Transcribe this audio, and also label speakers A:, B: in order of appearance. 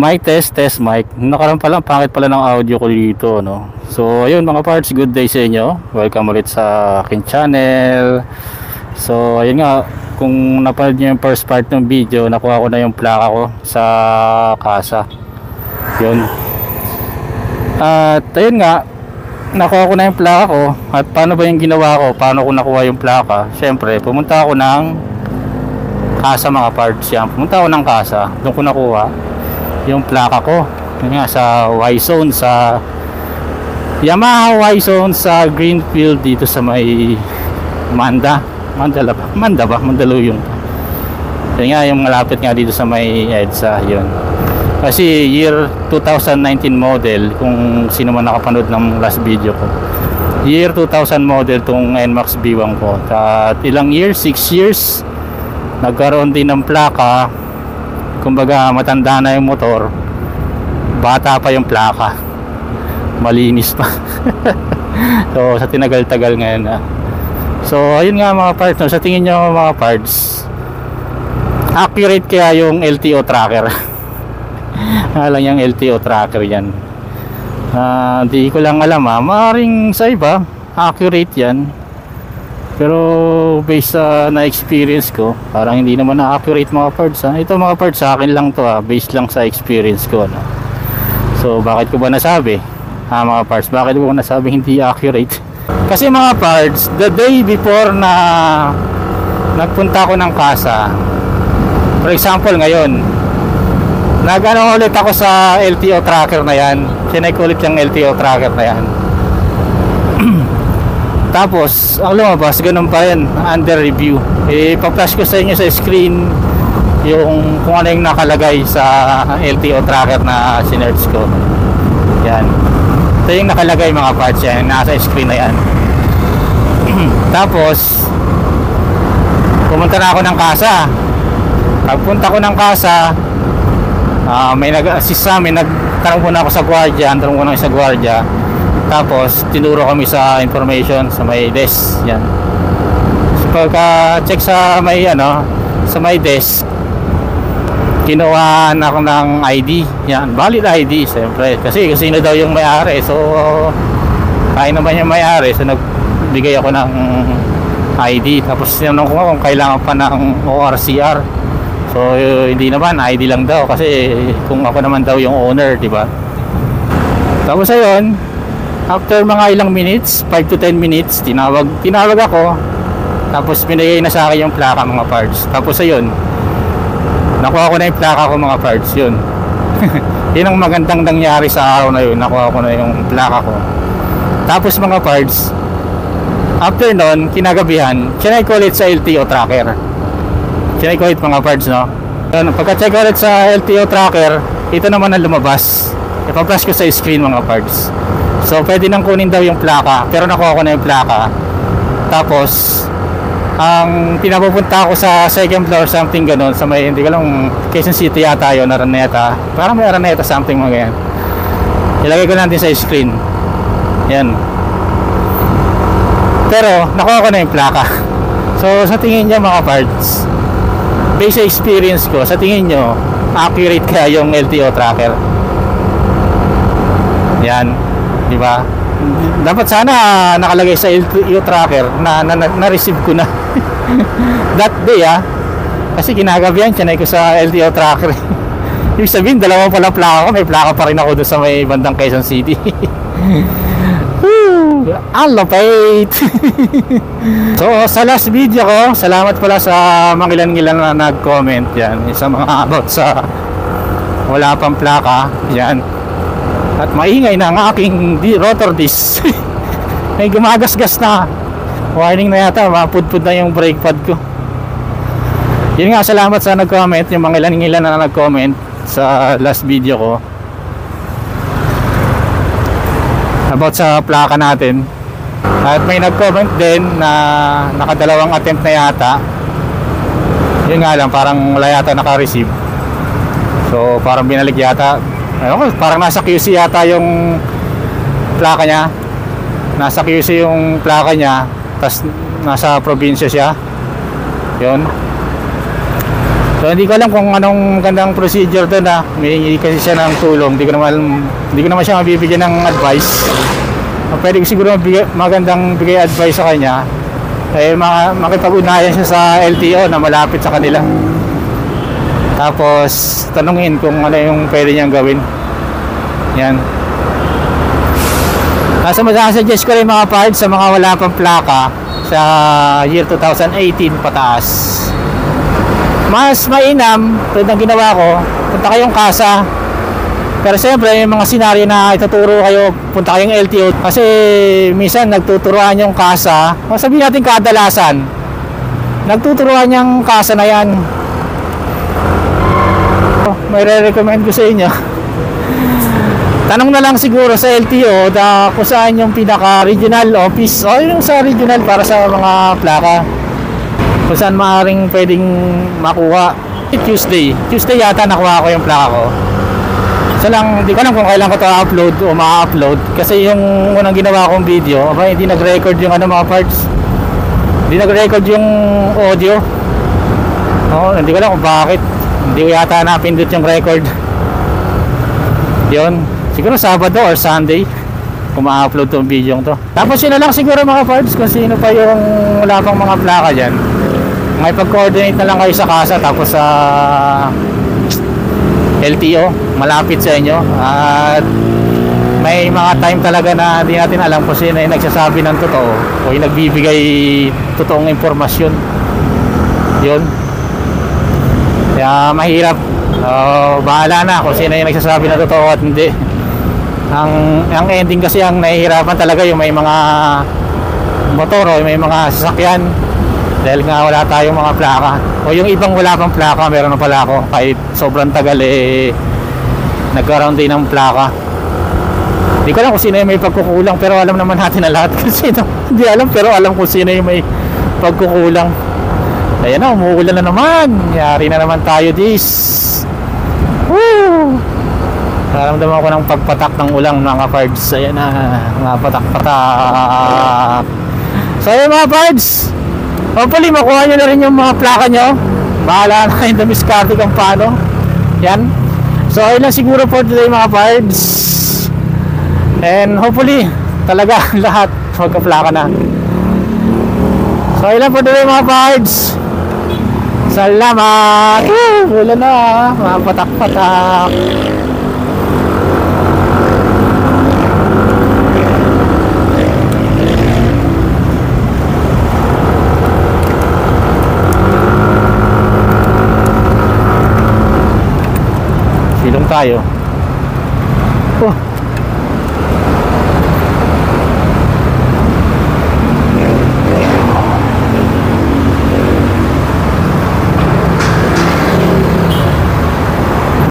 A: Mic test, test mic. Nakaroon pala, pangit pala ng audio ko dito, no? So, ayun mga parts, good day sa inyo. Welcome ulit sa aking channel. So, ayun nga, kung napanood nyo yung first part ng video, nakuha ko na yung plaka ko sa kasa. Yun. At ayun nga, nakuha ko na yung plaka ko. At paano ba yung ginawa ko? Paano ko nakuha yung plaka? Siyempre, pumunta ako ng kasa mga parts yan. Pumunta ako ng kasa. Doon ko nakuha yung plaka ko. Yun nga, sa Y-Zone, sa Yamaha Y-Zone sa Greenfield dito sa may Mandaluyong. Yun nga, yung malapit nga dito sa may EDSA. Yun. Kasi year 2019 model, kung sino man nakapanood ng last video ko, year 2000 model tong NMAX B1 ko. At ilang years, 6 years, nagkaroon din ng plaka. Kumbaga matanda na yung motor, bata pa yung plaka, malinis pa. So sa tinagal-tagal ngayon na. So ayun nga mga parts, no? Sa tingin nyo mga parts, accurate kaya yung LTO tracker? Alam yung LTO tracker yan, di ko lang alam maaaring sa iba accurate yan, pero based sa na-experience ko, parang hindi naman na-accurate mga parts. Ito mga parts sa akin lang to, based lang sa experience ko, no? So bakit ko ba nasabi mga parts, bakit ko ba nasabi hindi accurate? Kasi mga parts, the day before na nagpunta ko ng kasa, for example ngayon, nag-ano ulit ako sa LTO tracker na yan, chinek ulit yung LTO tracker na yan. Tapos ang lumabas ganun pa rin, under review. Pa-flash ko sa inyo sa screen yung kung ano yung nakalagay sa LTO tracker na sinearch ko. Yan, ito yung nakalagay mga parts yan, nasa screen na yan. Tapos pumunta na ako ng kasa. Pagpunta ko ng kasa, may nag-assist sa amin. Nagtanong muna ako sa gwardiya, tapos tinuro kami sa information sa may desk. Yan. So, pagka check sa may sa may desk, kinuha na ako ng ID. Yan, valid ID siyempre. Kasi sino daw yung may-ari. So kaya naman yung may-ari. So nagbigay ako ng ID. Tapos tinanong ko kung kailangan pa ng ORCR. So hindi naman, ID lang daw kasi kung ako naman daw yung owner, di ba? Tapos ayun, after mga ilang minutes, 5 to 10 minutes, tinawag ako. Tapos binigay na sa akin yung plaka mga parts. Tapos ayun, nakuha ko na yung plaka ko mga parts. Yun. Yun ang magandang nangyari sa araw na yun. Nakuha ko na yung plaka ko. Tapos mga parts, after nun, kinagabihan, chinek ko ulit sa LTO tracker. Chinek ko ulit mga parts, no? Pagka-check ulit sa LTO tracker, ito naman ang lumabas. Ipa-flash ko sa screen mga parts. So pwede nang kunin daw yung plaka, pero nakuha ko na yung plaka. Tapos ang pinapupunta ko sa second floor, something ganon, sa may, hindi ko lang, Quezon City yata yun, Araneta, parang may Araneta something mga ganyan. Ilagay ko natin sa screen. Yan. Pero nakuha ko na yung plaka. So sa tingin niyo mga parts, based sa experience ko, sa tingin nyo accurate kaya yung LTO tracker? Yan, di ba? Dapat sana nakalagay sa LTO tracker na receive ko na that day, kasi kinagabihan chinek ko sa LTO tracker. Ibig sabihin dalawa pala plaka ko, may plaka pa rin ako doon sa may bandang Quezon City. Alopate. So sa last video ko, salamat pala sa mga ilan na nag-comment yan, sa mga about sa wala pang plaka yan. At maingay na ang aking rotor disc. May gumagasgas na, warning na yata, mapudpud na yung brake pad ko. Yun nga, salamat sa nag-comment, yung mga ilan na nag-comment sa last video ko about sa plaka natin. At may nag-comment din na nakadalawang attempt na yata. Yun nga lang, parang wala yata naka-receive. So parang binalik yata, parang nasa QC yata yung plaka niya. Nasa QC yung plaka niya, tas nasa probinsya siya. Yun. So hindi ko alam kung anong gandang procedure doon na may kasi siya ng tulong. Hindi ko naman siya mabibigyan ng advice. Pwede ko siguro magandang bigay advice sa kanya. Eh makipag-unayan siya sa LTO na malapit sa kanila. Tapos tanungin kung ano yung pwede niyang gawin. Yan. Masasuggest ko rin mga parts sa mga wala pang plaka sa year 2018 pataas. Mas mainam, tulad ng ginawa ko, punta kayong kasa. Pero siyempre, yung mga senaryo na ituturo kayo, punta kayong LTO. Kasi minsan nagtuturuan yung kasa, sabihin natin kadalasan, nagtuturuan yung kasa na yan. May re-recommend ko sa inyo. Tanong na lang siguro sa LTO kung saan yung pinaka-regional office o yung sa regional para sa mga plaka. Kung saan maaaring pwedeng makuha. Tuesday yata nakuha ko yung plaka ko. So lang, hindi ko alam kung kailan ko ito upload o ma-upload. Kasi yung unang ginawa kong video, hindi nag-record yung mga parts. Hindi nag-record yung audio. Hindi ko alam kung bakit. Hindi ko yata napindot yung record. Yun. Siguro Sabado or Sunday kung ma-upload tong video to. Tapos yun na lang siguro mga parts kung sino pa yung wala pang mga plaka dyan. May pag-coordinate na lang kayo sa kasa tapos sa LTO malapit sa inyo. At may mga time talaga na hindi natin alam kung sino yung nagsasabi ng totoo o yung nagbibigay totoong impormasyon. Yun. Kaya mahirap. Bahala na kung sino yung nagsasabi ng totoo at hindi. Ang ending kasi ang nahihirapan talaga yung may mga motor o may mga sasakyan dahil nga wala tayong mga plaka o yung ibang wala pang plaka. Meron na pala ako kahit sobrang tagal nagkaroon din ng plaka. Hindi ko alam kung sino yung may pagkukulang pero alam naman natin na lahat kung sino. Hindi alam pero alam kung sino yung may pagkukulang. Ayan na, umuulan na naman. Yari na naman tayo this. Woo! Naramdaman ko ng pagpatak ng ulang mga pards. Ayan na, mga patak-patak. So ayan mga pards, hopefully makuha nyo na rin yung mga plaka nyo. Bahala na kayo damiskarte kung paano. Yan. So ayun lang siguro for today mga pards. And hopefully talaga lahat magka-plaka na. So ayun lang for today mga pards. Salamat. Wala na, mga patak-patak. Silong tayo.